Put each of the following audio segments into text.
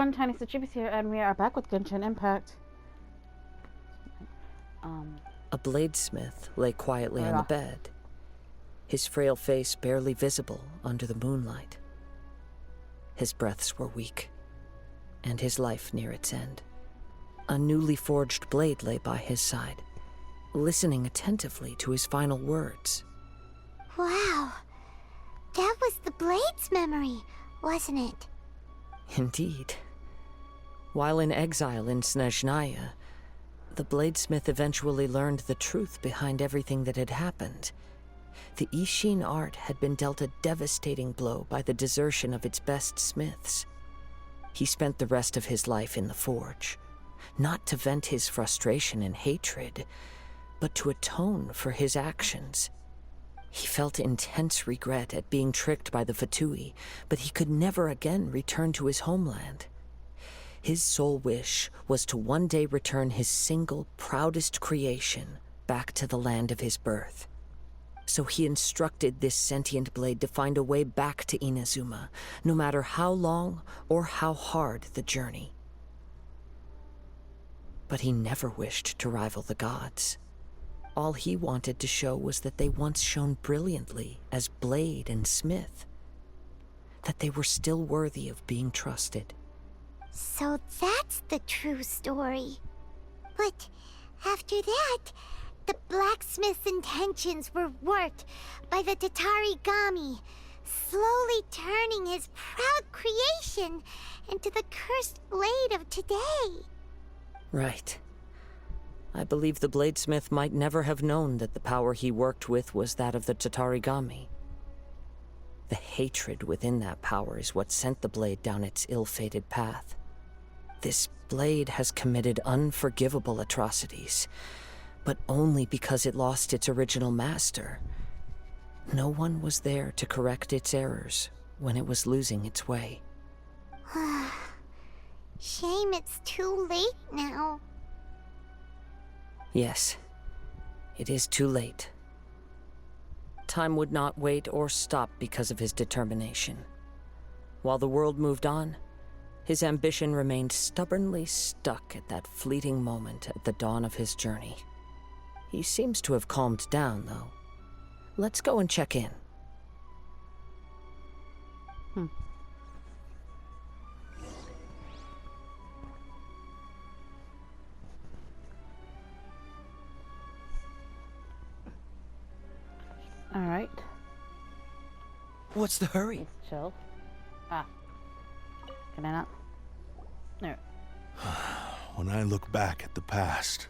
everyone, Tiniestofchibis here, and we are back with Genshin Impact. A bladesmith lay quietly on the bed, his frail face barely visible under the moonlight. His breaths were weak, and his life near its end. A newly forged blade lay by his side, listening attentively to his final words. Wow, that was the blade's memory, wasn't it? Indeed. While in exile in Snezhnaya, the bladesmith eventually learned the truth behind everything that had happened. The Ishin art had been dealt a devastating blow by the desertion of its best smiths. He spent the rest of his life in the forge, not to vent his frustration and hatred, but to atone for his actions. He felt intense regret at being tricked by the Fatui, but he could never again return to his homeland. His sole wish was to one day return his single, proudest creation back to the land of his birth. So he instructed this sentient blade to find a way back to Inazuma, no matter how long or how hard the journey. But he never wished to rival the gods. All he wanted to show was that they once shone brilliantly as blade and smith, that they were still worthy of being trusted. So that's the true story. But after that, the blacksmith's intentions were worked by the Tatarigami, slowly turning his proud creation into the cursed blade of today. Right. I believe the bladesmith might never have known that the power he worked with was that of the Tatarigami. The hatred within that power is what sent the blade down its ill-fated path. This blade has committed unforgivable atrocities, but only because it lost its original master. No one was there to correct its errors when it was losing its way. Shame it's too late now. Yes, it is too late. Time would not wait or stop because of his determination. While the world moved on, his ambition remained stubbornly stuck at that fleeting moment at the dawn of his journey. He seems to have calmed down, though. Let's go and check in. Alright. What's the hurry? Let's chill. Can I not? No. When I look back at the past,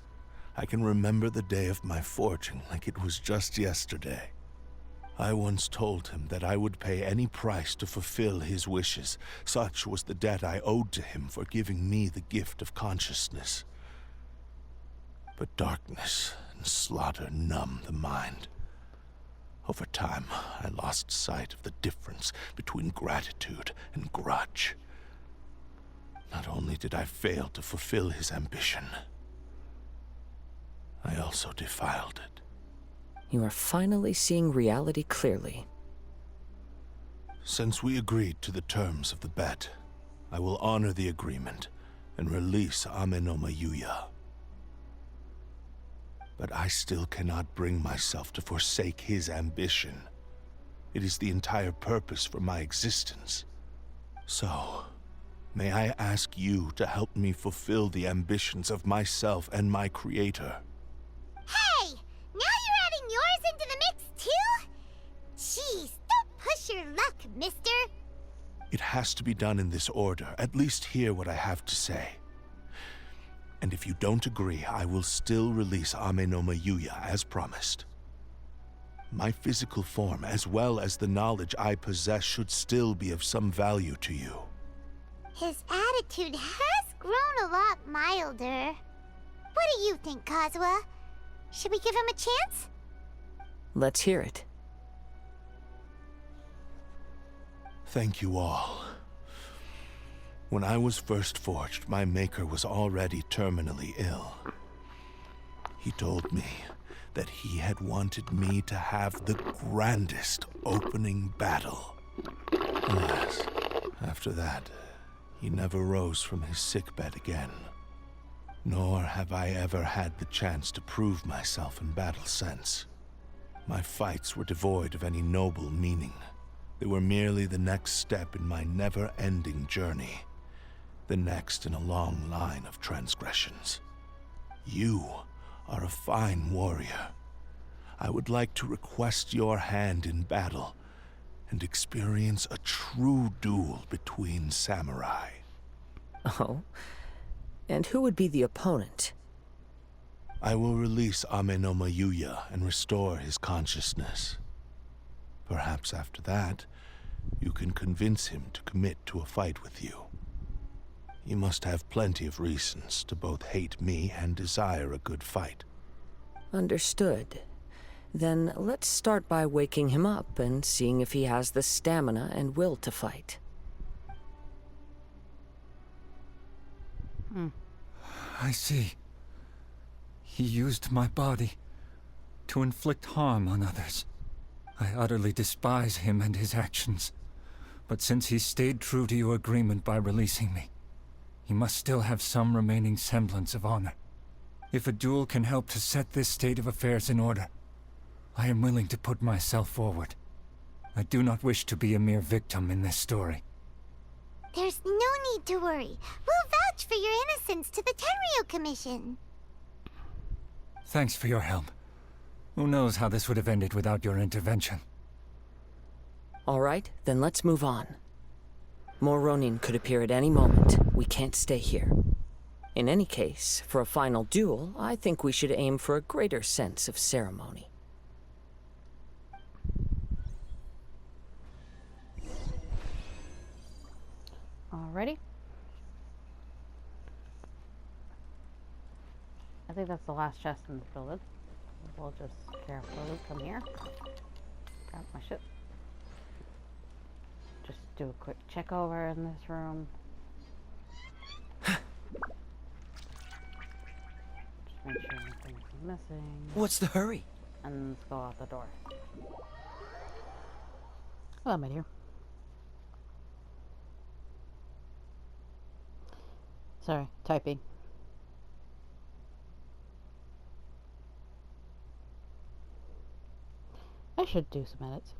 I can remember the day of my forging like it was just yesterday. I once told him that I would pay any price to fulfill his wishes. Such was the debt I owed to him for giving me the gift of consciousness. But darkness and slaughter numb the mind. Over time, I lost sight of the difference between gratitude and grudge. Not only did I fail to fulfill his ambition, I also defiled it. You are finally seeing reality clearly. Since we agreed to the terms of the bet, I will honor the agreement and release Amenoma Yuya. But I still cannot bring myself to forsake his ambition. It is the entire purpose for my existence. So, may I ask you to help me fulfill the ambitions of myself and my creator? Hey! Now you're adding yours into the mix, too? Jeez, don't push your luck, mister. It has to be done in this order. At least hear what I have to say. And if you don't agree, I will still release Amenoma Yuya as promised. My physical form, as well as the knowledge I possess, should still be of some value to you. His attitude has grown a lot milder. What do you think, Kazuha? Should we give him a chance? Let's hear it. Thank you all. When I was first forged, my maker was already terminally ill. He told me that he had wanted me to have the grandest opening battle. Alas, after that, He never rose from his sickbed again. Nor have I ever had the chance to prove myself in battle since. My fights were devoid of any noble meaning. They were merely the next step in my never-ending journey. The next in a long line of transgressions. You are a fine warrior. I would like to request your hand in battle and experience a true duel between samurai. Oh? And who would be the opponent? I will release Ame no Mayuya and restore his consciousness. Perhaps after that, you can convince him to commit to a fight with you. He must have plenty of reasons to both hate me and desire a good fight. Understood. Then let's start by waking him up and seeing if he has the stamina and will to fight. I see. He used my body to inflict harm on others. I utterly despise him and his actions. But since he stayed true to your agreement by releasing me, he must still have some remaining semblance of honor. If a duel can help to set this state of affairs in order, I am willing to put myself forward. I do not wish to be a mere victim in this story. There's no need to worry. We'll vouch for your innocence to the Tenryo Commission. Thanks for your help. Who knows how this would have ended without your intervention. All right, then let's move on. More Ronin could appear at any moment. We can't stay here. In any case, for a final duel, I think we should aim for a greater sense of ceremony. Alrighty. I think that's the last chest in the village. We'll just carefully come here. Grab my shit. Just do a quick check over in this room. Just make sure nothing's missing. What's the hurry? And let's go out the door. Hello, my dear. Sorry, typing. I should do some edits.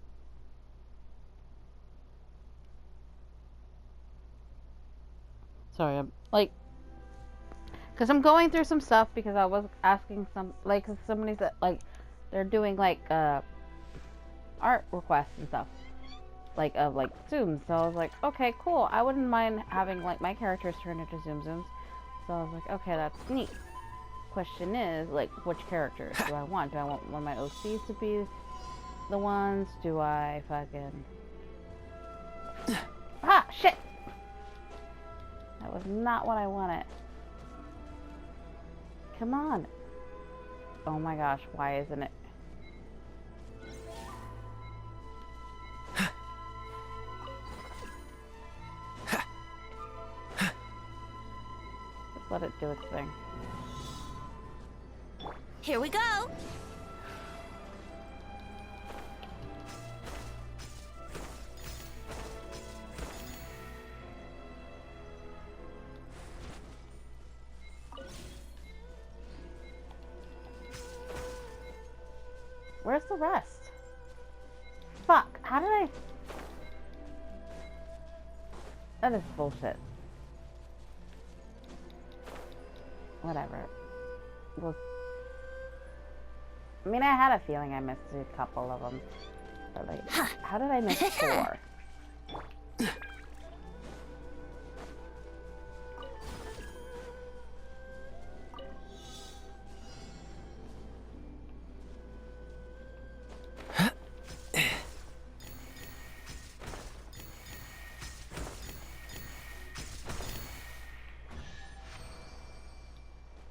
Sorry, I'm like, because I'm going through some stuff because I was asking some, like, somebody said, like, they're doing, like, art requests and stuff. Like, of, like, zooms. So I was like, okay, cool. I wouldn't mind having, like, my characters turn into zooms. So I was like, okay, that's neat. Question is, like, which characters do I want? Do I want one of my OCs to be the ones? Do I fucking... Ah, shit! That was not what I wanted. Come on. Oh my gosh, why isn't it? Just let it do its thing. Here we go. Where's the rest? Fuck, how did I... That is bullshit. Whatever. Well, I mean, I had a feeling I missed a couple of them. But, like, how did I miss 4?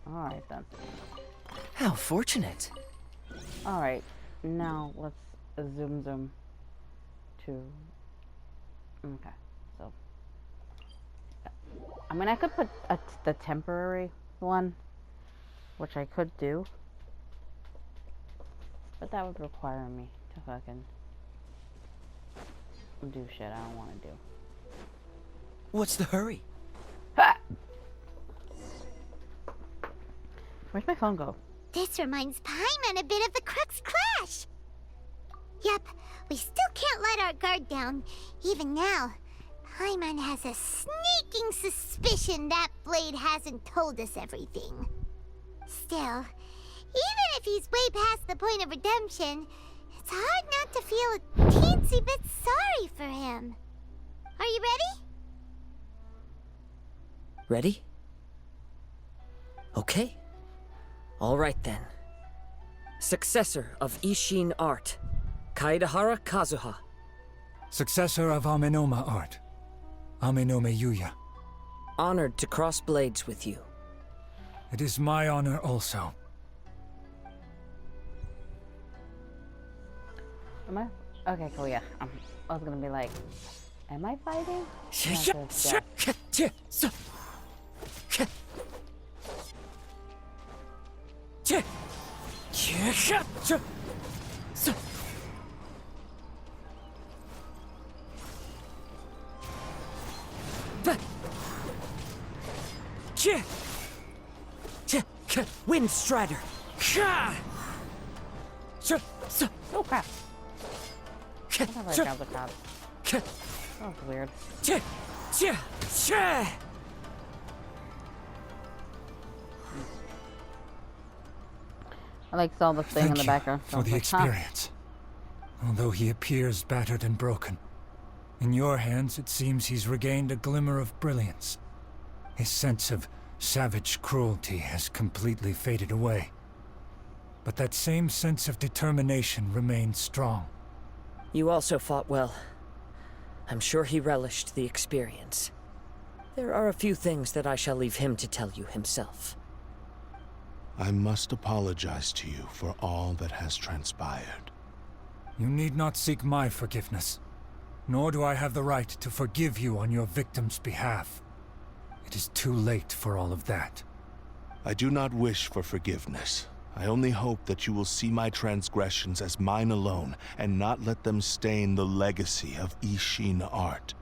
Alright then. How fortunate. Alright, now let's zoom to... Okay, so... I mean, I could put the temporary one, which I could do. But that would require me to fucking do shit I don't want to do. What's the hurry? Where's my phone go? This reminds Paimon a bit of the Crux Clash. Yep, we still can't let our guard down. Even now, Paimon has a sneaking suspicion that Blade hasn't told us everything. Still, even if he's way past the point of redemption, it's hard not to feel a teensy bit sorry for him. Are you ready? Ready? Okay. All right then. Successor of Ishin art, Kaedehara Kazuha. Successor of Amenoma art, Amenome Yuya. Honored to cross blades with you. It is my honor also. Am I? Okay, cool, yeah. I was gonna be like, am I fighting? Wind Strider. Oh crap. I never grabbed the crab. That was weird. I like saw the thing in Thank the you background. So I for was the like, experience. Although he appears battered and broken, in your hands it seems he's regained a glimmer of brilliance. His sense of savage cruelty has completely faded away. But that same sense of determination remains strong. You also fought well. I'm sure he relished the experience. There are a few things that I shall leave him to tell you himself. I must apologize to you for all that has transpired. You need not seek my forgiveness, nor do I have the right to forgive you on your victim's behalf. It is too late for all of that. I do not wish for forgiveness. I only hope that you will see my transgressions as mine alone, and not let them stain the legacy of Ishin art.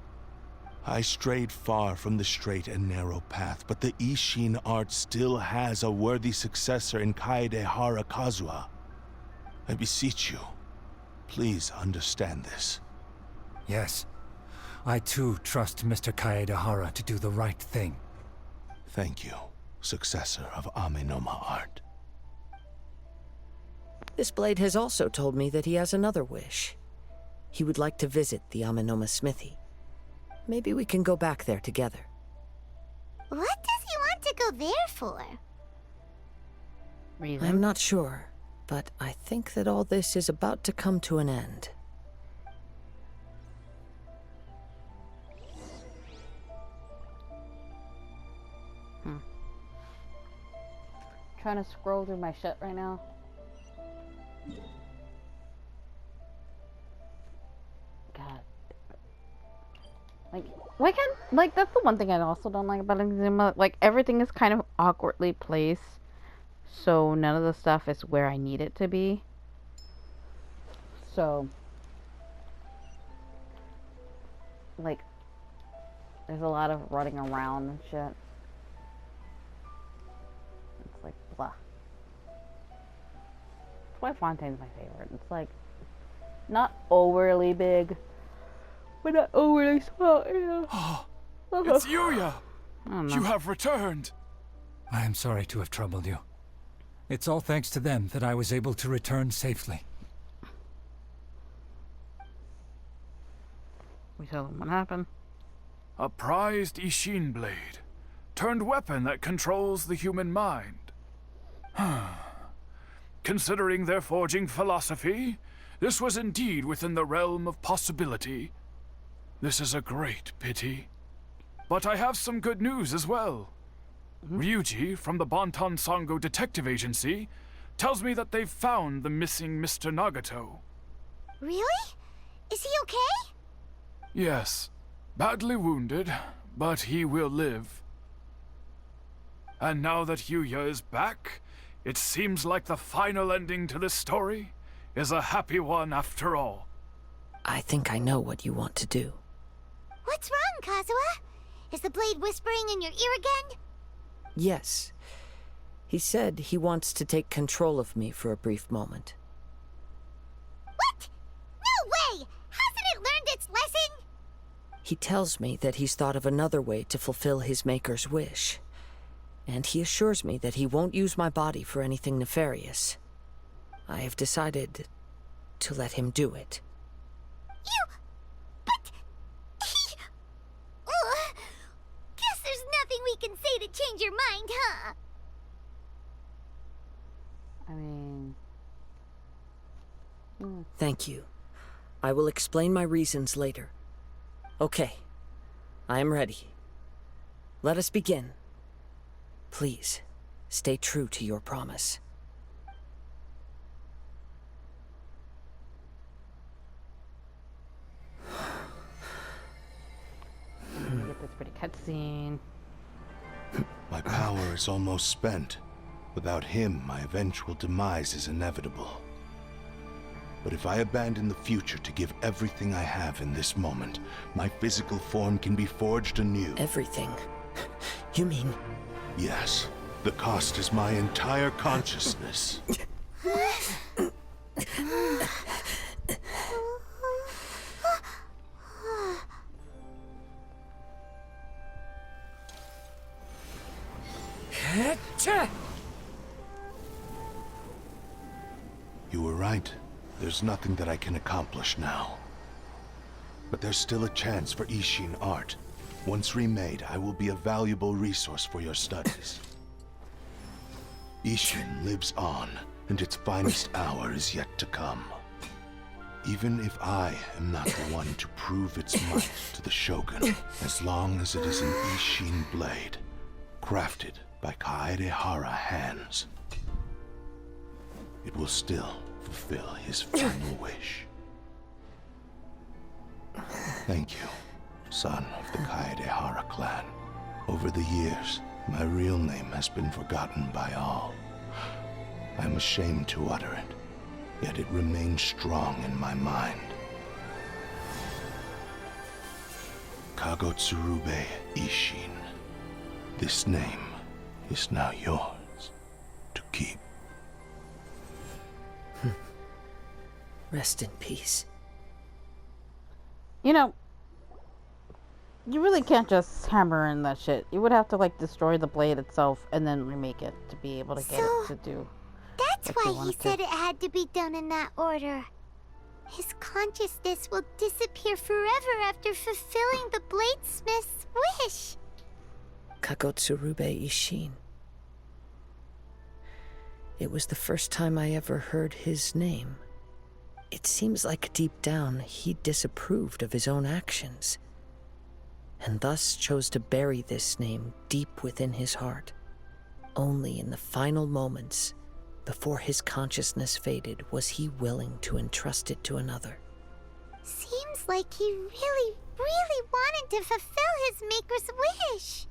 I strayed far from the straight and narrow path, but the Ishin art still has a worthy successor in Kaedehara Kazuha. I beseech you, please understand this. Yes, I too trust Mr. Kaedehara to do the right thing. Thank you, successor of Amenoma art. This blade has also told me that he has another wish. He would like to visit the Amenoma smithy. Maybe we can go back there together. What does he want to go there for? Reason. I'm not sure, but I think that all this is about to come to an end. Trying to scroll through my shit right now. God. Like, why can't, like, that's the one thing I also don't like about Exuma. Like, everything is kind of awkwardly placed, so none of the stuff is where I need it to be. So, like, there's a lot of running around and shit. It's like, blah. That's why Fontaine's my favorite. It's like, not overly big, but not overly small. Oh, it's Yuya! I don't know. You have returned! I am sorry to have troubled you. It's all thanks to them that I was able to return safely. We tell them what happened. A prized Ishin blade, turned weapon that controls the human mind. Considering their forging philosophy, this was indeed within the realm of possibility. This is a great pity. But I have some good news as well. Ryuji, from the Bonton Sango Detective Agency, tells me that they've found the missing Mr. Nagato. Really? Is he okay? Yes, badly wounded, but he will live. And now that Yuya is back, it seems like the final ending to this story is a happy one after all. I think I know what you want to do. What's wrong, Kazuha? Is the blade whispering in your ear again? Yes. He said he wants to take control of me for a brief moment. What? No way! Hasn't it learned its lesson? He tells me that he's thought of another way to fulfill his maker's wish. And he assures me that he won't use my body for anything nefarious. I have decided to let him do it. But... Ugh. Guess there's nothing we can say to change your mind, huh? I mean... Thank you. I will explain my reasons later. Okay. I am ready. Let us begin. Please, stay true to your promise. Get this pretty cutscene. My power is almost spent. Without him, my eventual demise is inevitable. But if I abandon the future to give everything I have in this moment, my physical form can be forged anew. Everything? You mean... Yes. The cost is my entire consciousness. You were right. There's nothing that I can accomplish now. But there's still a chance for Ishin art. Once remade, I will be a valuable resource for your studies. Ishin lives on, and its finest hour is yet to come. Even if I am not the one to prove its might to the Shogun, as long as it is an Ishin blade, crafted by Kaedehara hands, it will still fulfill his final wish. Thank you, son of the Kaedehara clan. Over the years, my real name has been forgotten by all. I'm ashamed to utter it, yet it remains strong in my mind. Kagotsurube Ishin. This name is now yours to keep. Rest in peace. You know, you really can't just hammer in that shit. You would have to, like, destroy the blade itself and then remake it to be able to get it to do. That's what you why he wanted said to. it had to be done in that order. His consciousness will disappear forever after fulfilling the bladesmith's wish. Kagotsurube Ishin. It was the first time I ever heard his name. It seems like deep down he disapproved of his own actions, and thus chose to bury this name deep within his heart. Only in the final moments, before his consciousness faded, was he willing to entrust it to another. Seems like he really, really wanted to fulfill his maker's wish.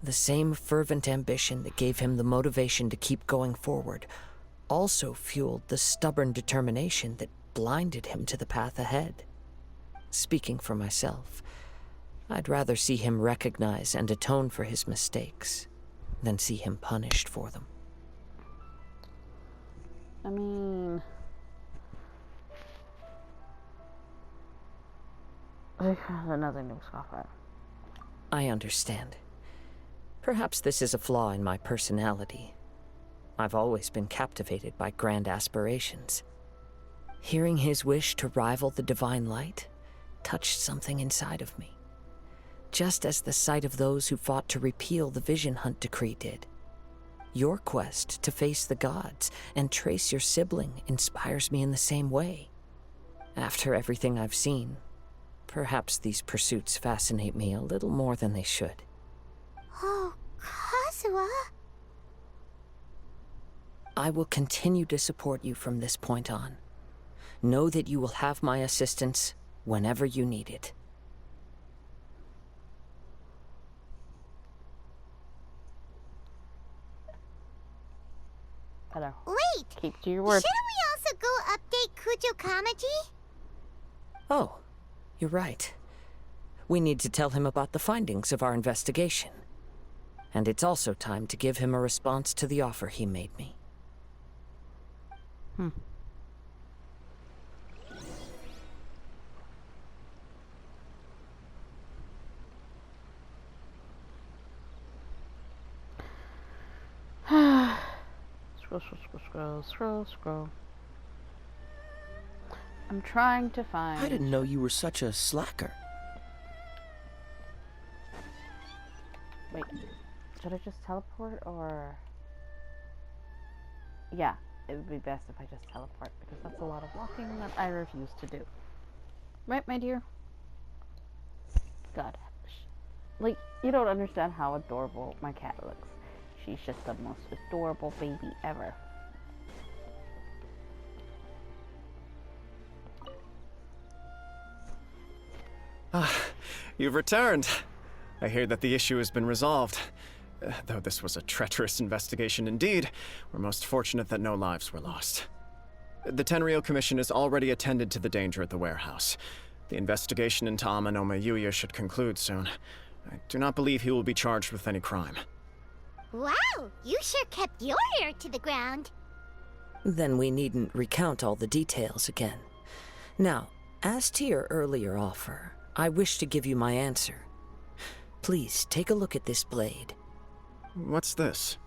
The same fervent ambition that gave him the motivation to keep going forward also fueled the stubborn determination that blinded him to the path ahead. Speaking for myself, I'd rather see him recognize and atone for his mistakes than see him punished for them. I mean... nothing to scoff at. I understand. Perhaps this is a flaw in my personality. I've always been captivated by grand aspirations. Hearing his wish to rival the divine light touched something inside of me, just as the sight of those who fought to repeal the Vision Hunt decree did. Your quest to face the gods and trace your sibling inspires me in the same way. After everything I've seen, perhaps these pursuits fascinate me a little more than they should. Oh, Kazuha? I will continue to support you from this point on. Know that you will have my assistance whenever you need it. Hello. Wait! Keep to your word. Shouldn't we also go update Kujo Kamaji? Oh, you're right. We need to tell him about the findings of our investigation. And it's also time to give him a response to the offer he made me. Scroll. I'm trying to find... I didn't know you were such a slacker. Wait, should I just teleport or... Yeah, it would be best if I just teleport because that's a lot of walking that I refuse to do. Right, my dear? God. Like, you don't understand how adorable my cat looks. She's just the most adorable baby ever. You've returned. I hear that the issue has been resolved. Though this was a treacherous investigation indeed, we're most fortunate that no lives were lost. The Tenryou Commission has already attended to the danger at the warehouse. The investigation into Amanome Yuya should conclude soon. I do not believe he will be charged with any crime. Wow, you sure kept your ear to the ground. Then we needn't recount all the details again. Now, as to your earlier offer, I wish to give you my answer. Please take a look at this blade. What's this?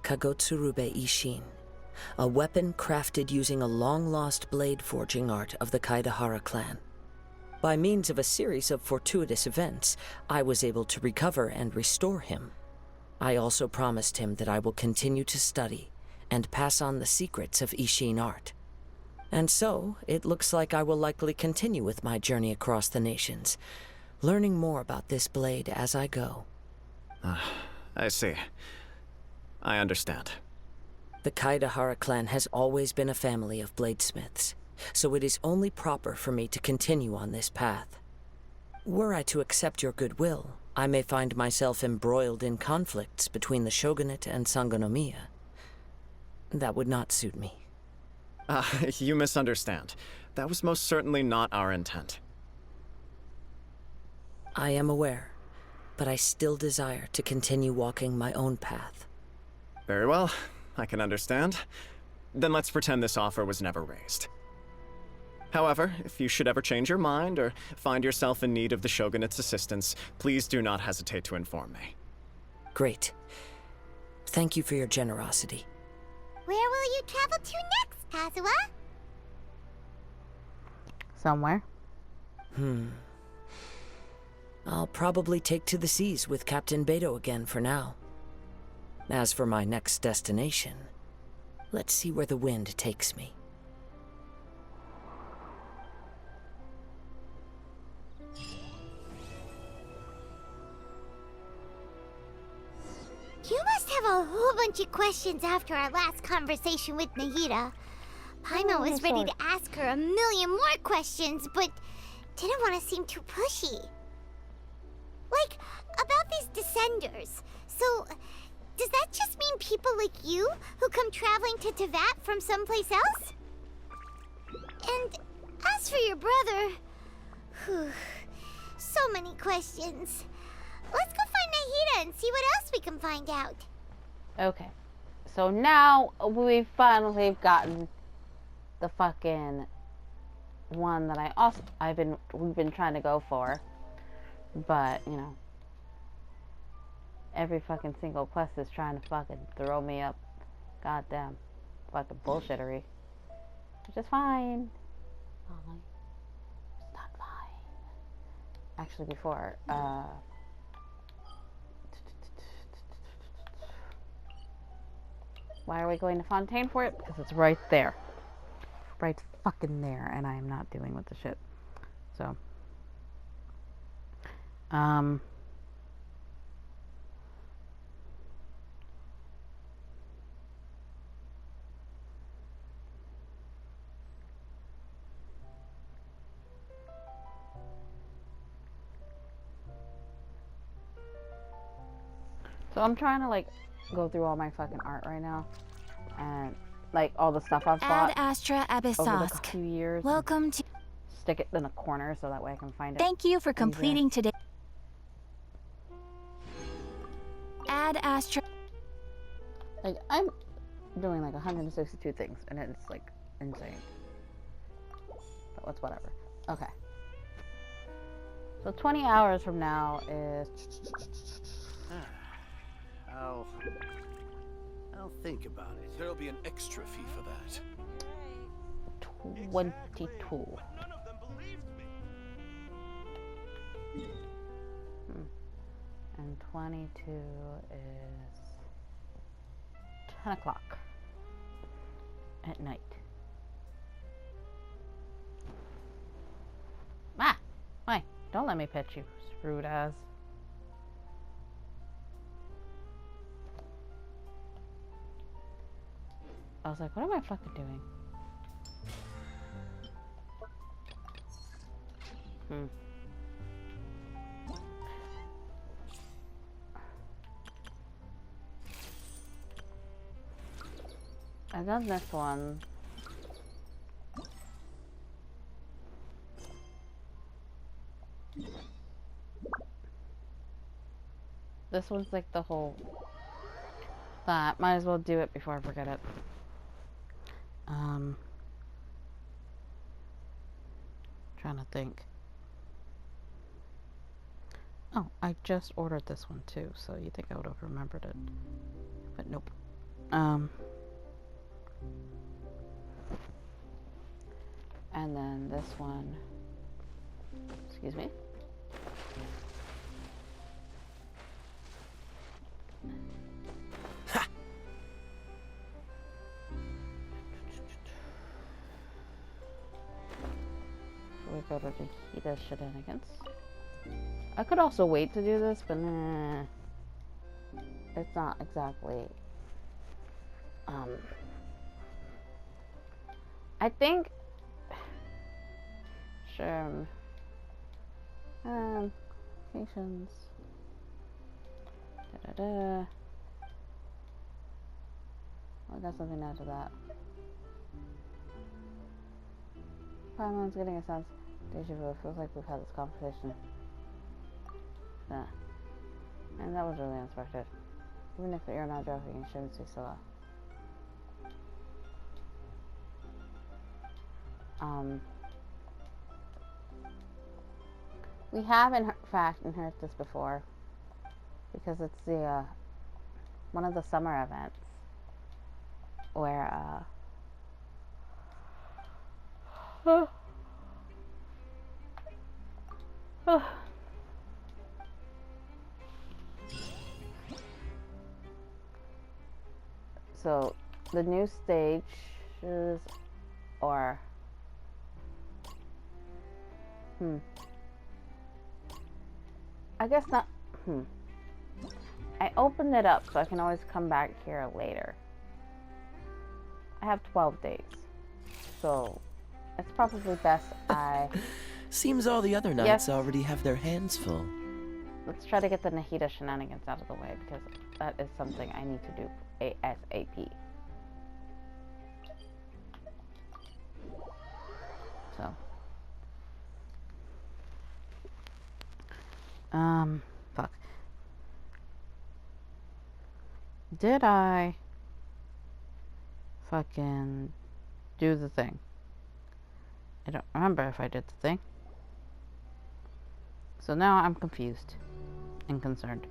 Kagotsurube Ishin, a weapon crafted using a long-lost blade forging art of the Kaidahara clan. By means of a series of fortuitous events, I was able to recover and restore him. I also promised him that I will continue to study and pass on the secrets of Ishin art. And so, it looks like I will likely continue with my journey across the nations, learning more about this blade as I go. I see. I understand. The Kaidahara clan has always been a family of bladesmiths, so it is only proper for me to continue on this path. Were I to accept your goodwill, I may find myself embroiled in conflicts between the shogunate and Sangonomiya. That would not suit me. You misunderstand. That was most certainly not our intent. I am aware, but I still desire to continue walking my own path. Very well, I can understand. Then let's pretend this offer was never raised. However, if you should ever change your mind or find yourself in need of the Shogunate's assistance, please do not hesitate to inform me. Great. Thank you for your generosity. Where will you travel to next, Kazuha? Somewhere. I'll probably take to the seas with Captain Beto again for now. As for my next destination, let's see where the wind takes me. You must have a whole bunch of questions after our last conversation with Nahida. Paimon was ready to ask her a million more questions, but didn't want to seem too pushy. Like, about these Descenders. So, does that just mean people like you who come traveling to Teyvat from someplace else? And as for your brother... Whew, so many questions. Let's go find Nahida and see what else we can find out. Okay. So now we've finally gotten the fucking one that we've been trying to go for. But, you know, every fucking single quest is trying to fucking throw me up. Goddamn. Fucking bullshittery. Which is fine. It's not fine. Actually, before, why are we going to Fontaine for it? Because it's right there. Right fucking there. And I am not dealing with the shit. So. So I'm trying to like go through all my fucking art right now, and like all the stuff I've bought Ad Astra over the Abyssosk. few years. Welcome to... Stick it in a corner so that way I can find it. Thank you for completing today. ashtray. Like, I'm doing like 162 things, and it's like insane. But what's whatever. Okay. So 20 hours from now is. I'll think about it. There'll be an extra fee for that. 22. And 22 is 10 o'clock at night. Ah! Why? Don't let me pet you, rude ass. I was like, what am I fucking doing? I've done this one. This one's like the whole that. Might as well do it before I forget it. Trying to think. Oh, I just ordered this one too, so you think I would have remembered it. But nope. And then this one. Excuse me. Ha! We go to the shenanigans. I could also wait to do this, but nah. It's not exactly. I think. Sure. Patience. I got something out of that. Paimon's getting a sense. Deja vu. It feels like we've had this conversation. Yeah. And that was really unexpected. Even if you're not joking, you shouldn't say so. We have in fact inherited this before because it's the one of the summer events where so the new stages are I guess not. I opened it up so I can always come back here later. I have 12 days. So it's probably best I... Seems all the other knights already have their hands full. Let's try to get the Nahida shenanigans out of the way because that is something I need to do ASAP. So. Fuck. Did I fucking do the thing? I don't remember if I did the thing. So now I'm confused and concerned.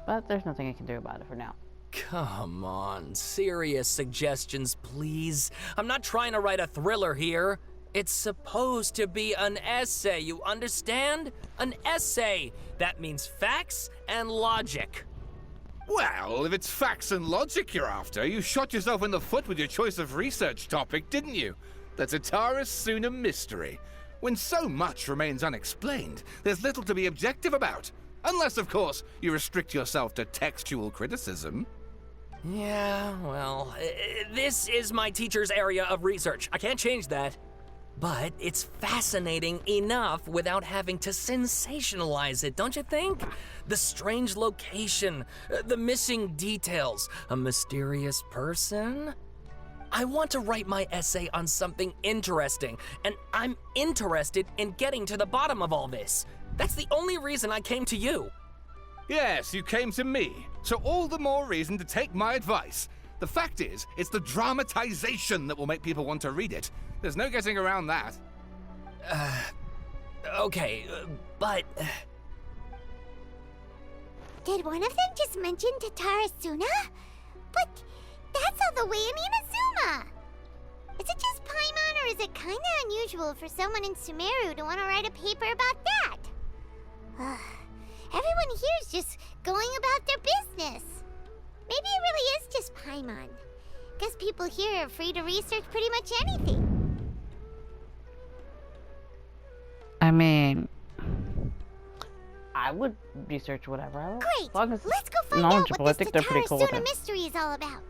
But there's nothing I can do about it for now. Come on, serious suggestions, please. I'm not trying to write a thriller here. It's supposed to be an essay, you understand? An essay! That means facts and logic. Well, if it's facts and logic you're after, you shot yourself in the foot with your choice of research topic, didn't you? The Tataris Suna mystery. When so much remains unexplained, there's little to be objective about. Unless, of course, you restrict yourself to textual criticism. Yeah, well, this is my teacher's area of research. I can't change that. But it's fascinating enough without having to sensationalize it, don't you think? The strange location, the missing details, a mysterious person. I want to write my essay on something interesting, and I'm interested in getting to the bottom of all this. That's the only reason I came to you. Yes, you came to me, so all the more reason to take my advice. The fact is, it's the dramatization that will make people want to read it. There's no getting around that. Okay, but... Did one of them just mention Tatarasuna? But that's all the way in Inazuma! Is it just Paimon, or is it kinda unusual for someone in Sumeru to want to write a paper about that? Everyone here's just going about their business. Maybe it really is just Paimon. Guess people here are free to research pretty much anything. I mean, I would research whatever I want. Great! As long as Let's go it's find out knowledgeable. what I this think they're pretty cool with Tatarasuna it. mystery is all about.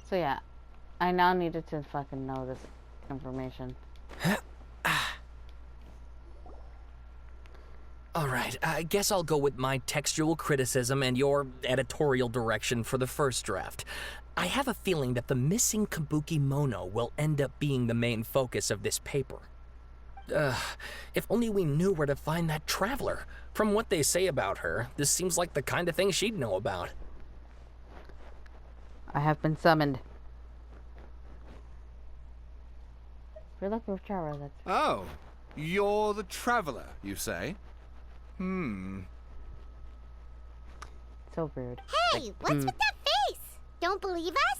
So yeah, I now needed to fucking know this information. Alright, I guess I'll go with my textual criticism and your editorial direction for the first draft. I have a feeling that the missing Kabuki Mono will end up being the main focus of this paper. If only we knew where to find that traveler. From what they say about her, this seems like the kind of thing she'd know about. I have been summoned. If you're looking for Chara, that's... Oh, you're the traveler, you say? so weird. Hey, what's with that face? Don't believe us?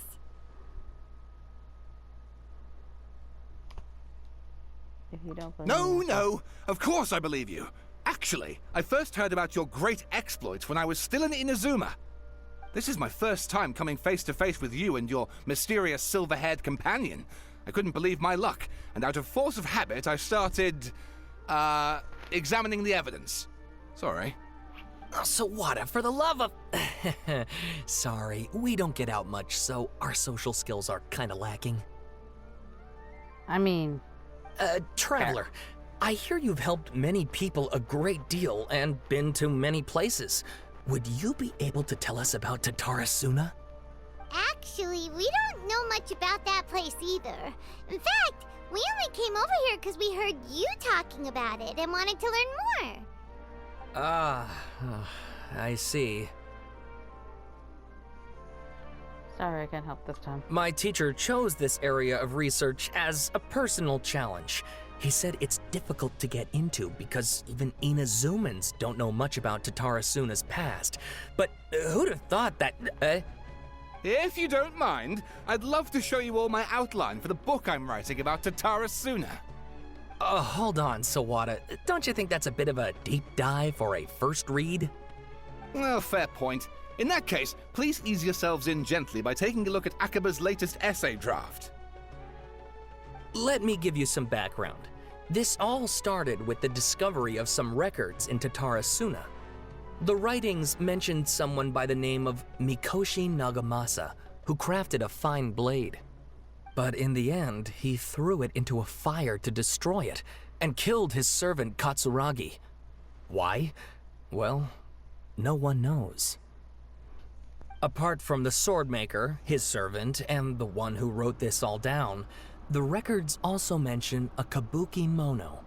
If you don't believe No, of course I believe you. Actually, I first heard about your great exploits when I was still in Inazuma. This is my first time coming face to face with you and your mysterious silver-haired companion. I couldn't believe my luck, and out of force of habit, I started, examining the evidence. Sorry. Oh, Sawada, for the love of... Sorry, we don't get out much, so our social skills are kinda lacking. I mean... Traveler, I hear you've helped many people a great deal and been to many places. Would you be able to tell us about Tatarasuna? Actually, we don't know much about that place either. In fact, we only came over here because we heard you talking about it and wanted to learn more. I see. Sorry, I can't help this time. My teacher chose this area of research as a personal challenge. He said it's difficult to get into because even Inazumans don't know much about Tatarasuna's past. But who'd have thought that... If you don't mind, I'd love to show you all my outline for the book I'm writing about Tatarasuna. Hold on, Sawada. Don't you think that's a bit of a deep dive for a first read? Well, fair point. In that case, please ease yourselves in gently by taking a look at Akaba's latest essay draft. Let me give you some background. This all started with the discovery of some records in Tatarasuna. The writings mentioned someone by the name of Mikoshi Nagamasa, who crafted a fine blade. But in the end, he threw it into a fire to destroy it, and killed his servant Katsuragi. Why? Well, no one knows. Apart from the swordmaker, his servant, and the one who wrote this all down, the records also mention a Kabuki Mono.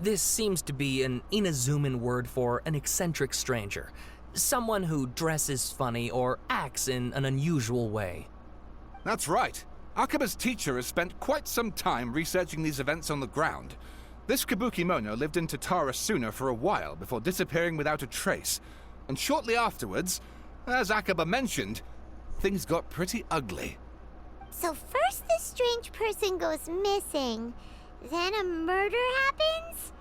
This seems to be an Inazuman word for an eccentric stranger, someone who dresses funny or acts in an unusual way. That's right. Akaba's teacher has spent quite some time researching these events on the ground. This Kabuki Mono lived in Tatarasuna for a while before disappearing without a trace. And shortly afterwards, as Akaba mentioned, things got pretty ugly. So first this strange person goes missing, then a murder happens?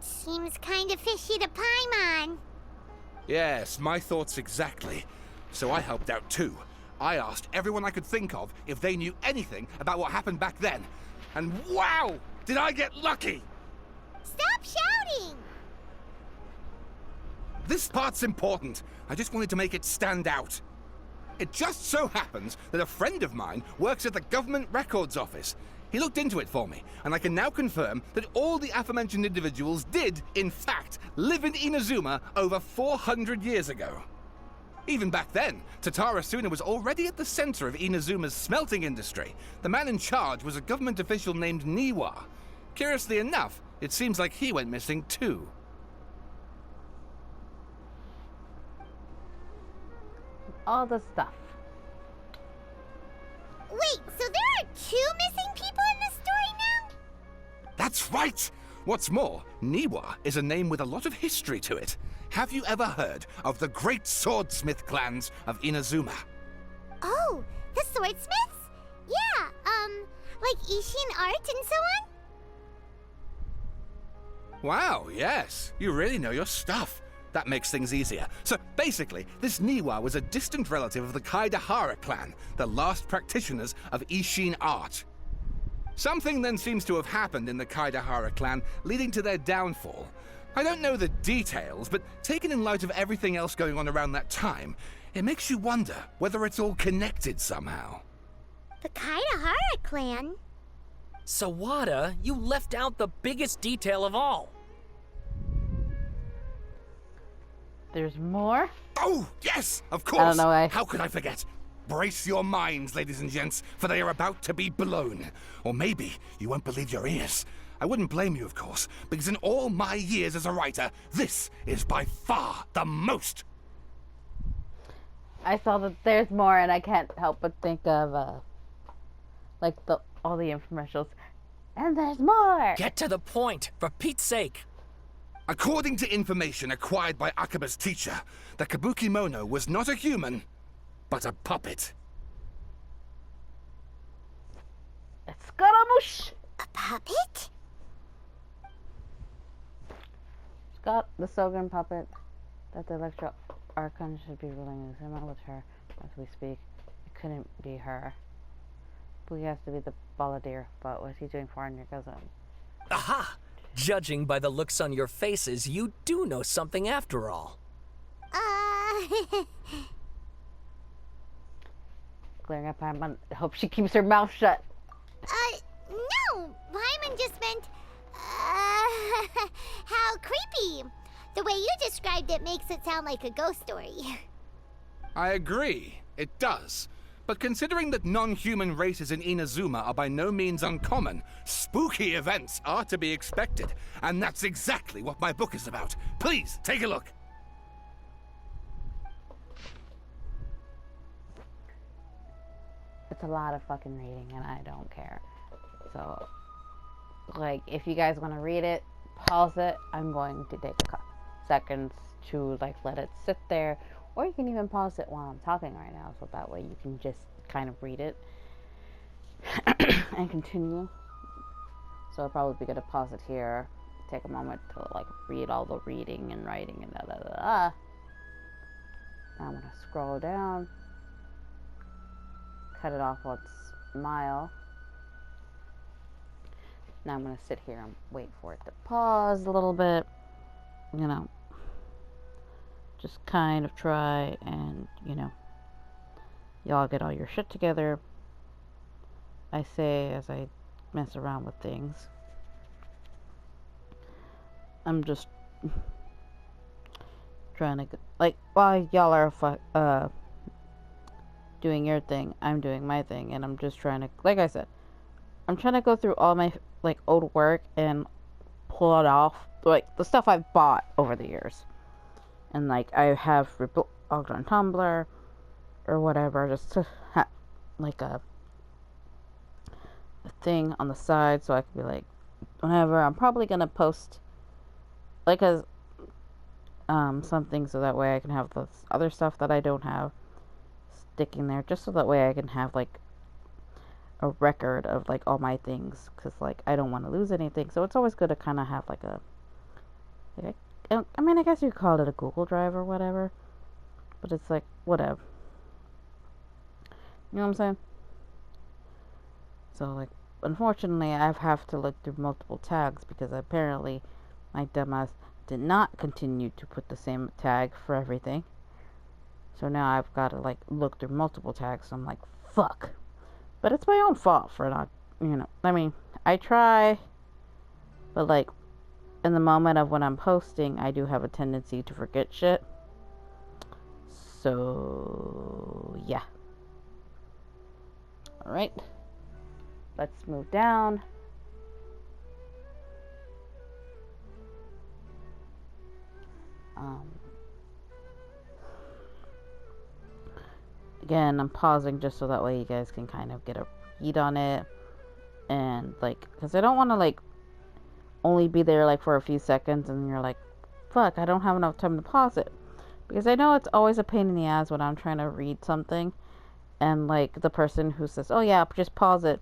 Seems kinda fishy to Paimon. Yes, my thoughts exactly. So I helped out too. I asked everyone I could think of if they knew anything about what happened back then. And wow! Did I get lucky! Stop shouting! This part's important. I just wanted to make it stand out. It just so happens that a friend of mine works at the government records office. He looked into it for me, and I can now confirm that all the aforementioned individuals did, in fact, live in Inazuma over 400 years ago. Even back then, Tatara Suna was already at the center of Inazuma's smelting industry. The man in charge was a government official named Niwa. Curiously enough, it seems like he went missing too. All the stuff. Wait, so there are 2 missing people in this story now? That's right! What's more, Niwa is a name with a lot of history to it. Have you ever heard of the great swordsmith clans of Inazuma? Oh, the swordsmiths? Yeah, like Ishin art and so on? Wow, yes. You really know your stuff. That makes things easier. So basically, this Niwa was a distant relative of the Kaidahara clan, the last practitioners of Ishin art. Something then seems to have happened in the Kaidahara clan, leading to their downfall. I don't know the details, but taken in light of everything else going on around that time, it makes you wonder whether it's all connected somehow. The Kaidahara clan? Sawada, you left out the biggest detail of all. There's more? Oh, yes, of course! I don't know why. How could I forget? Brace your minds, ladies and gents, for they are about to be blown. Or maybe you won't believe your ears. I wouldn't blame you, of course, because in all my years as a writer, this is by far the most. I saw that there's more, and I can't help but think of, like, all the infomercials. And there's more! Get to the point, for Pete's sake. According to information acquired by Akaba's teacher, the Kabukimono was not a human, but a puppet. Scaramouche! A puppet? Scott, the Sogan puppet that the Electro Archon should be ruling Inazuma with her as we speak. It couldn't be her. He has to be the Balladeer, but what's he doing foreign your cousin? Aha! Judging by the looks on your faces, you do know something after all. Glaring at Paimon, hope she keeps her mouth shut. No! Paimon just meant, how creepy. The way you described it makes it sound like a ghost story. I agree, it does. But considering that non-human races in Inazuma are by no means uncommon, spooky events are to be expected. And that's exactly what my book is about. Please, take a look. It's a lot of fucking reading, and I don't care. So, like, if you guys want to read it, pause it. I'm going to take a seconds to, like, let it sit there. Or you can even pause it while I'm talking right now, so that way you can just kind of read it and continue. So I'll probably be gonna pause it here, take a moment to, like, read all the reading and writing and da da da da. Now I'm gonna scroll down, cut it off once mile. Now I'm gonna sit here and wait for it to pause a little bit, you know. Just kind of try and, you know, y'all get all your shit together. I say as I mess around with things. I'm just trying to, like, while y'all are doing your thing, I'm doing my thing, and I'm just trying to, like I said, I'm trying to go through all my, like, old work and pull it off, like, the stuff I've bought over the years. And, like, I have blogged on Tumblr or whatever, just to have, like, a thing on the side, so I could be like, whenever, I'm probably gonna post, like, something, so that way I can have the other stuff that I don't have sticking there, just so that way I can have, like, a record of, like, all my things, because, like, I don't want to lose anything, so it's always good to kind of have, like, I mean, I guess you could call it a Google Drive or whatever. But it's like, whatever. You know what I'm saying? So, like, unfortunately, I have to look through multiple tags because apparently my dumbass did not continue to put the same tag for everything. So now I've got to, like, look through multiple tags. So I'm like, fuck. But it's my own fault for not, you know. I mean, I try. But, like, in the moment of when I'm posting, I do have a tendency to forget shit. So, yeah. Alright. Let's move down. Again, I'm pausing just so that way you guys can kind of get a read on it. And, like, because I don't want to, like, only be there, like, for a few seconds and you're like, fuck, I don't have enough time to pause it. Because I know it's always a pain in the ass when I'm trying to read something and, like, the person who says, oh, yeah, just pause it.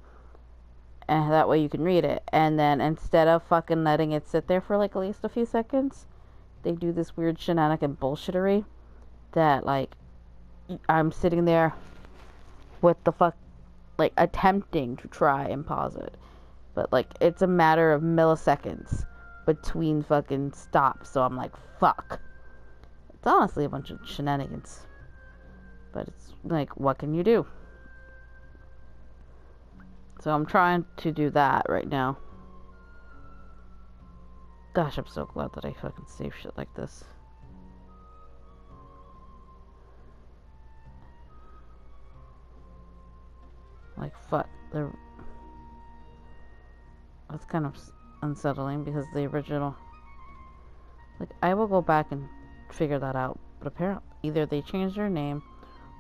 And that way you can read it. And then instead of fucking letting it sit there for, like, at least a few seconds, they do this weird shenanigan bullshittery that, like, I'm sitting there with the fuck, like, attempting to try and pause it. But, like, it's a matter of milliseconds between fucking stops. So I'm like, fuck. It's honestly a bunch of shenanigans. But it's, like, what can you do? So I'm trying to do that right now. Gosh, I'm so glad that I fucking save shit like this. Like, fuck. That's kind of unsettling because the original... Like, I will go back and figure that out. But apparently, either they changed their name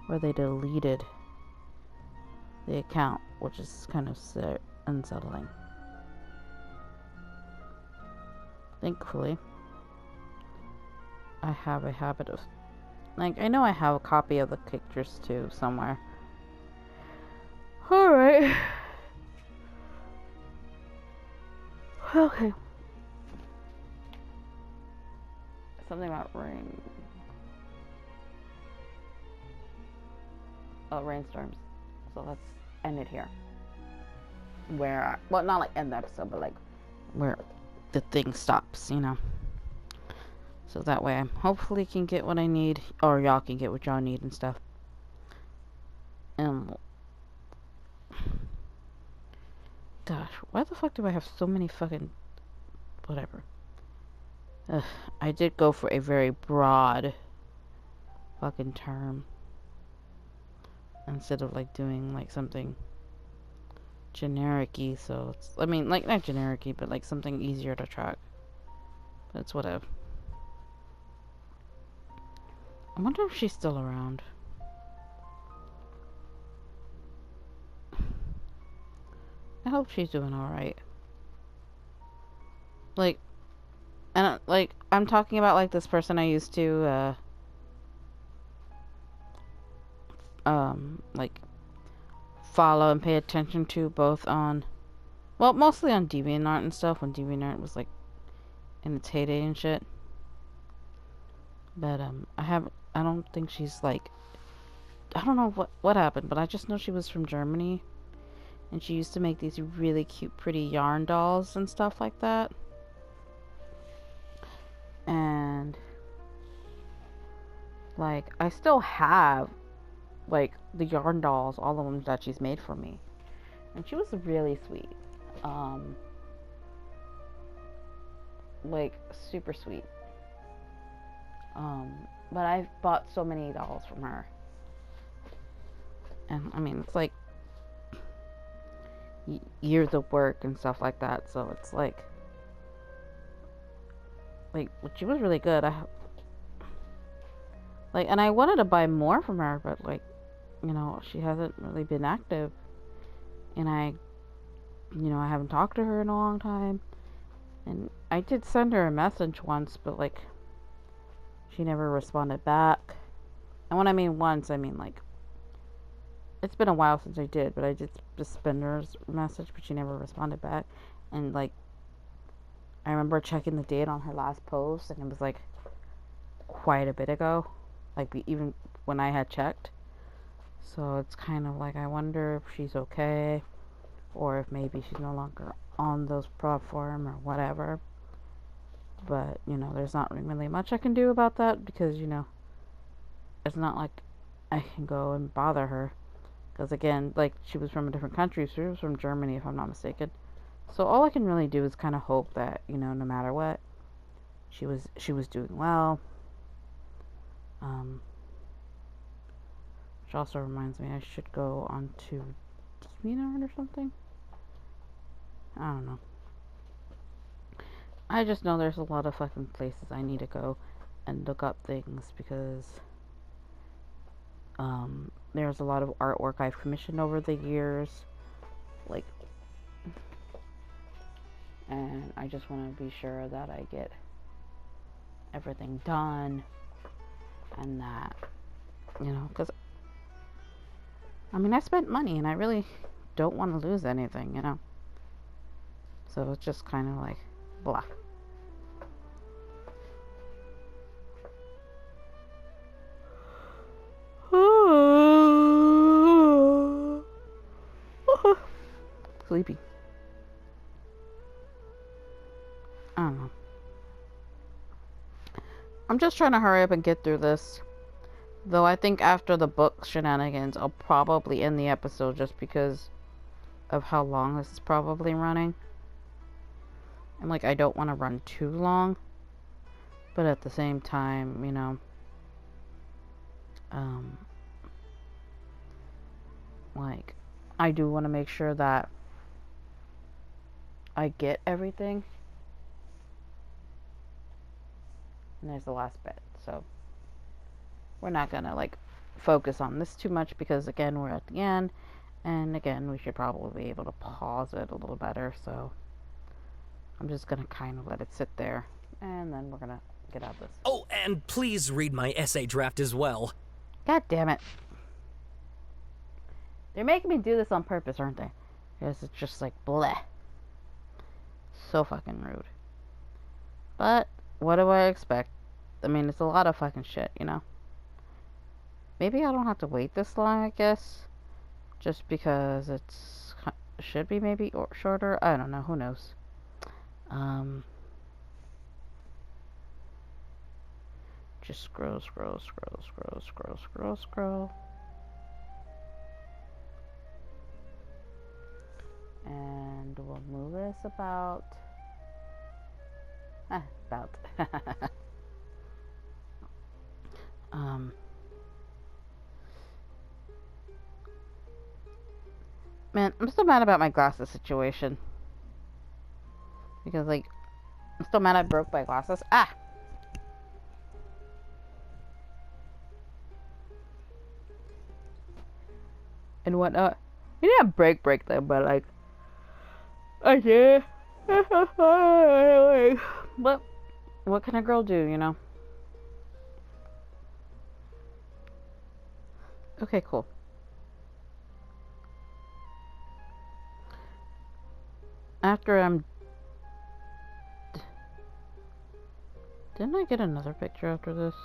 or they deleted the account, which is kind of unsettling. Thankfully, I have a habit of... Like, I know I have a copy of the pictures too somewhere. Alright. Okay. Something about rain. Oh, rainstorms. So let's end it here. Where, well, not like end the episode, but like where the thing stops, you know. So that way I hopefully can get what I need, or y'all can get what y'all need and stuff. Gosh, why the fuck do I have so many fucking... Whatever. Ugh, I did go for a very broad fucking term. Instead of, like, doing, like, something generic-y, so it's... I mean, like, not generic-y, but, like, something easier to track. But it's whatever. I wonder if she's still around. I hope she's doing alright. Like, and, like, I'm talking about, like, this person I used to, like, follow and pay attention to both on, well, mostly on DeviantArt and stuff, when DeviantArt was, like, in its heyday and shit. But, I don't think she's, like, I don't know what happened, but I just know she was from Germany. And she used to make these really cute, pretty yarn dolls and stuff like that. And, like, I still have, like, the yarn dolls, all of them that she's made for me. And she was really sweet. Like, super sweet. But I've bought so many dolls from her. And, I mean, it's like years of work and stuff like that, so it's like she was really good. And I wanted to buy more from her, but, like, you know, she hasn't really been active, and I haven't talked to her in a long time. And I did send her a message once, but, like, she never responded back. And when I mean once, I mean, like, it's been a while since I did, but I did just send her a message, but she never responded back. And, like, I remember checking the date on her last post, and it was, like, quite a bit ago. Like, even when I had checked. So it's kind of like, I wonder if she's okay, or if maybe she's no longer on those platforms or whatever. But, you know, there's not really much I can do about that, because, you know, it's not like I can go and bother her. Because, again, like, she was from a different country. She was from Germany, if I'm not mistaken. So all I can really do is kind of hope that, you know, no matter what, she was doing well. Which also reminds me, I should go on to DeviantArt or something. I don't know. I just know there's a lot of fucking places I need to go and look up things because there's a lot of artwork I've commissioned over the years, like, and I just want to be sure that I get everything done and that, you know, because I mean, I spent money and I really don't want to lose anything, you know, so it's just kind of like blah. Sleepy. I don't know. I'm just trying to hurry up and get through this. Though I think after the book shenanigans, I'll probably end the episode just because of how long this is probably running. And like, I don't want to run too long. But at the same time, you know, like, I do want to make sure that I get everything. And there's the last bit, so we're not gonna like focus on this too much because again we're at the end, and again we should probably be able to pause it a little better, so I'm just gonna kind of let it sit there and then we're gonna get out of this. Oh, and please read my essay draft as well. God damn it. They're making me do this on purpose, aren't they? Because it's just like bleh. So fucking rude. But what do I expect? I mean, it's a lot of fucking shit, you know? Maybe I don't have to wait this long, I guess. Just because it's should be maybe or shorter. I don't know. Who knows? Just scroll. And we'll move this about. Man, I'm still mad about my glasses situation. Because, like, I'm still mad I broke my glasses. Ah! And whatnot. You didn't break them, but, like, I did. But what can a girl do, you know? Okay, cool. After I'm... Didn't I get another picture after this?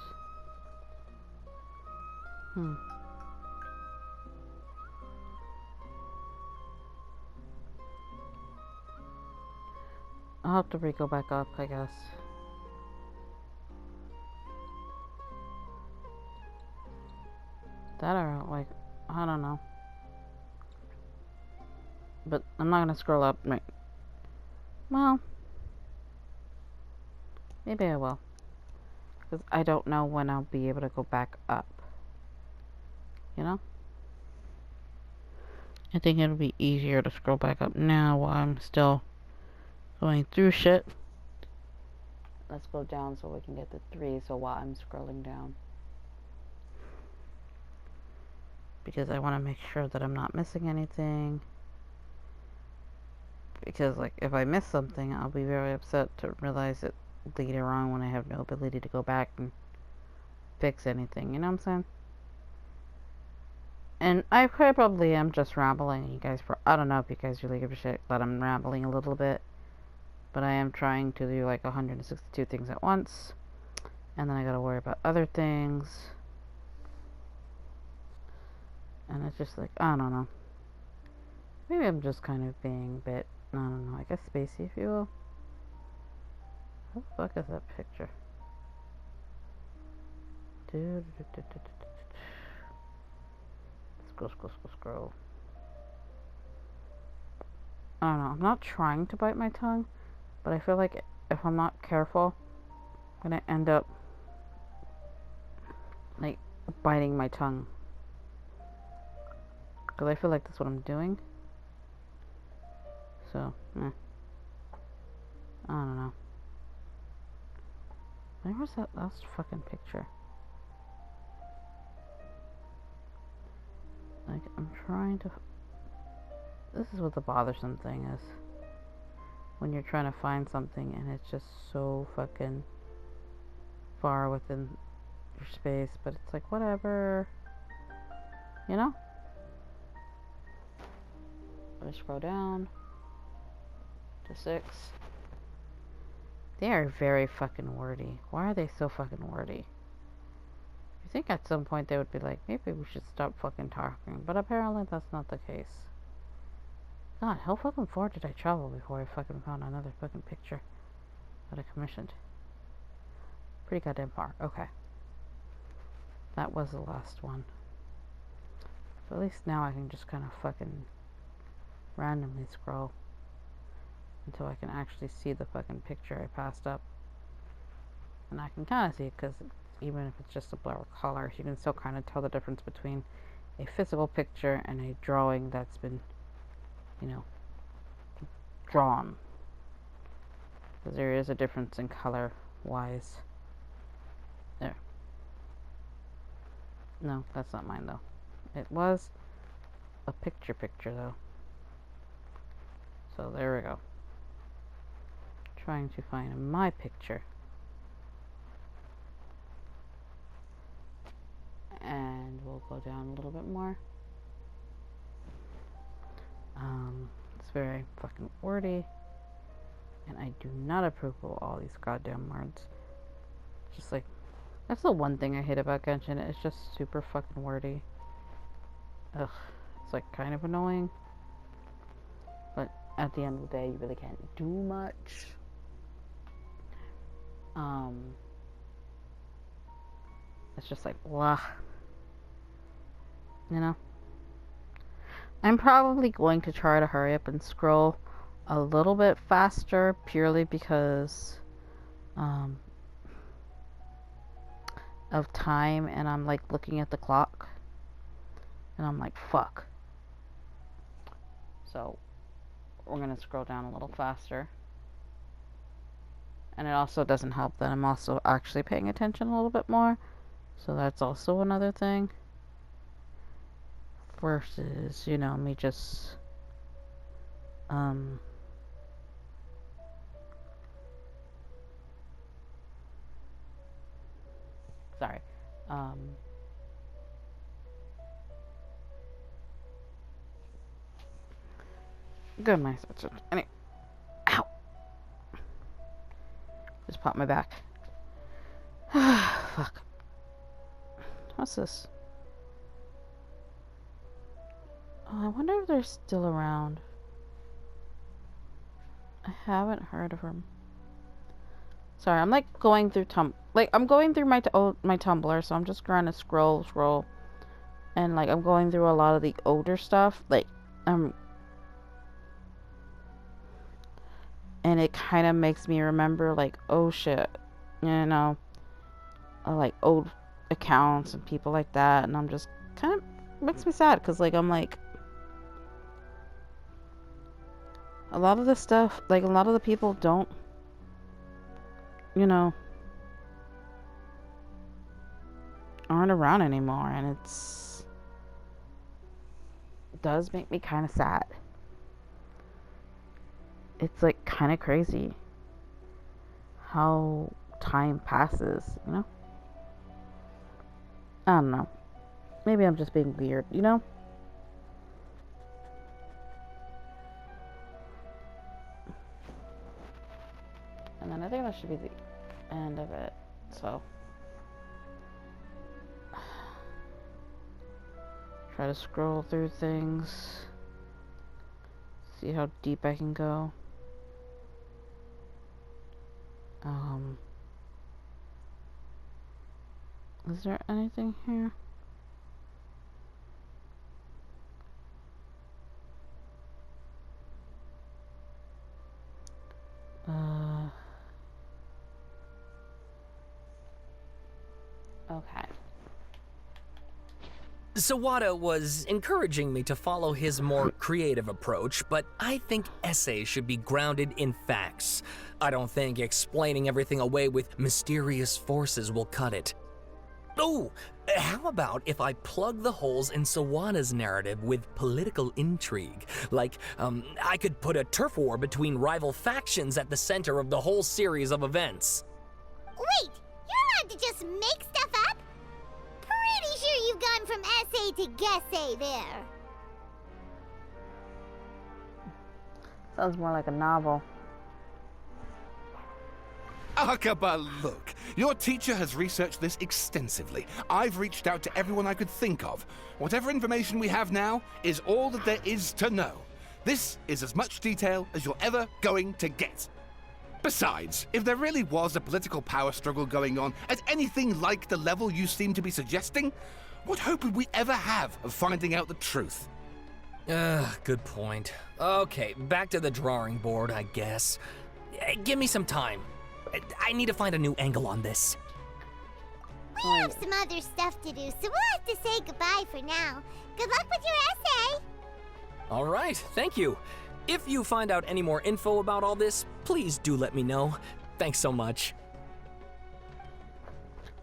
I'll have to go back up, I guess. That or, like, I don't know. But I'm not gonna scroll up, right? Well, maybe I will. Because I don't know when I'll be able to go back up. You know? I think it'll be easier to scroll back up now while I'm still going through shit. Let's go down so we can get the 3, so while I'm scrolling down. Because I want to make sure that I'm not missing anything. Because, like, if I miss something, I'll be very upset to realize it later on when I have no ability to go back and fix anything. You know what I'm saying? And I probably am just rambling. You guys, I don't know if you guys really give a shit that I'm rambling a little bit. But I am trying to do like 162 things at once. And then I gotta worry about other things. And it's just like, I don't know. Maybe I'm just kind of being a bit, I don't know, I guess spacey, if you will. How the fuck is that picture? Scroll. I don't know, I'm not trying to bite my tongue, but I feel like if I'm not careful, I'm gonna end up, like, biting my tongue. Because I feel like that's what I'm doing. So, I don't know. Where was that last fucking picture? Like, I'm trying to... This is what the bothersome thing is. When you're trying to find something and it's just so fucking far within your space, but it's like, whatever. You know? Let me scroll down to 6. They are very fucking wordy. Why are they so fucking wordy? You think at some point they would be like, maybe we should stop fucking talking, but apparently that's not the case. God, how fucking far did I travel before I fucking found another fucking picture that I commissioned? Pretty goddamn far. Okay. That was the last one. So at least now I can just kind of fucking randomly scroll until I can actually see the fucking picture I passed up. And I can kind of see it because even if it's just a blur of color, you can still kind of tell the difference between a physical picture and a drawing that's been, you know, drawn. Because there is a difference in color wise. There. No, that's not mine though. It was a picture though. So there we go. Trying to find my picture. And we'll go down a little bit more. It's very fucking wordy. And I do not approve of all these goddamn words. Just like, that's the one thing I hate about Genshin. It's just super fucking wordy. Ugh. It's like kind of annoying. But at the end of the day, you really can't do much. It's just like, blah. You know? I'm probably going to try to hurry up and scroll a little bit faster purely because of time, and I'm like looking at the clock and I'm like, fuck. So we're gonna scroll down a little faster. And it also doesn't help that I'm also actually paying attention a little bit more. So that's also another thing. Versus, you know, me just sorry. Good, my anyway. Ow! Just popped my back. Fuck. What's this? Oh, I wonder if they're still around. I haven't heard of them. Sorry, I'm like going through I'm going through my Tumblr, so I'm just trying to scroll, and like I'm going through a lot of the older stuff, like and it kind of makes me remember like, oh shit, you know, like old accounts and people like that, and I'm just kind of makes me sad because like I'm like, a lot of the stuff, like a lot of the people don't, you know, aren't around anymore, and it does make me kind of sad. It's like kind of crazy how time passes, you know? I don't know. Maybe I'm just being weird, you know? And then I think that should be the end of it, so. Try to scroll through things. See how deep I can go. Is there anything here? Okay. Sawada was encouraging me to follow his more creative approach, but I think essays should be grounded in facts. I don't think explaining everything away with mysterious forces will cut it. Oh, how about if I plug the holes in Sawada's narrative with political intrigue? Like, I could put a turf war between rival factions at the center of the whole series of events. Wait, you're allowed to just make stuff up? Pretty sure you've gone from essay to guessay there. Sounds more like a novel. Akaba, look. Your teacher has researched this extensively. I've reached out to everyone I could think of. Whatever information we have now is all that there is to know. This is as much detail as you're ever going to get. Besides, if there really was a political power struggle going on at anything like the level you seem to be suggesting, what hope would we ever have of finding out the truth? Good point. Okay, back to the drawing board, I guess. Give me some time. I need to find a new angle on this. We have some other stuff to do, so we'll have to say goodbye for now. Good luck with your essay! All right, thank you. If you find out any more info about all this, please do let me know. Thanks so much.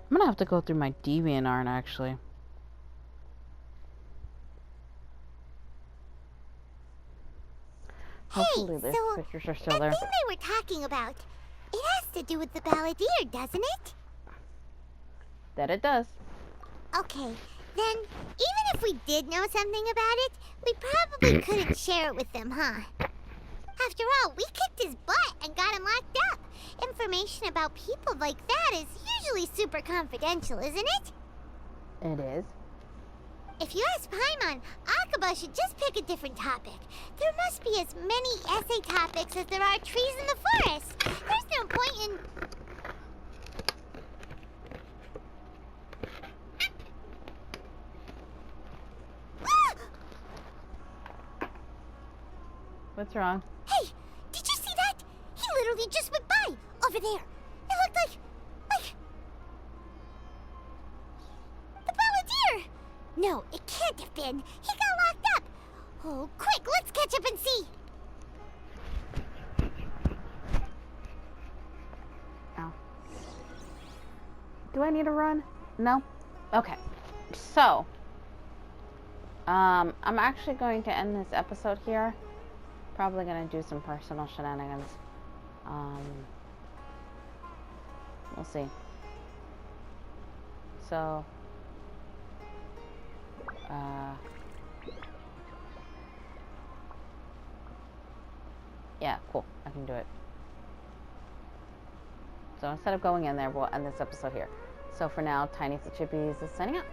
I'm gonna have to go through my DeviantArt, actually. Hopefully these pictures are still there. The thing they were talking about, it has to do with the balladeer, doesn't it? That it does. Okay, then, even if we did know something about it, we probably couldn't share it with them, huh? After all, we kicked his butt and got him locked up. Information about people like that is usually super confidential, isn't it? It is. If you ask Paimon, Akaba should just pick a different topic. There must be as many essay topics as there are trees in the forest. There's no point in... What's wrong? Hey, did you see that? He literally just went by, over there. It looked like... the balladeer! No, it can't have been. He got locked up. Oh, quick, let's catch up and see. Ow. Do I need to run? No? Okay. So, I'm actually going to end this episode here. Probably gonna do some personal shenanigans. We'll see. So, yeah, cool. I can do it. So instead of going in there, we'll end this episode here. So for now, Tiniestofchibis is signing out.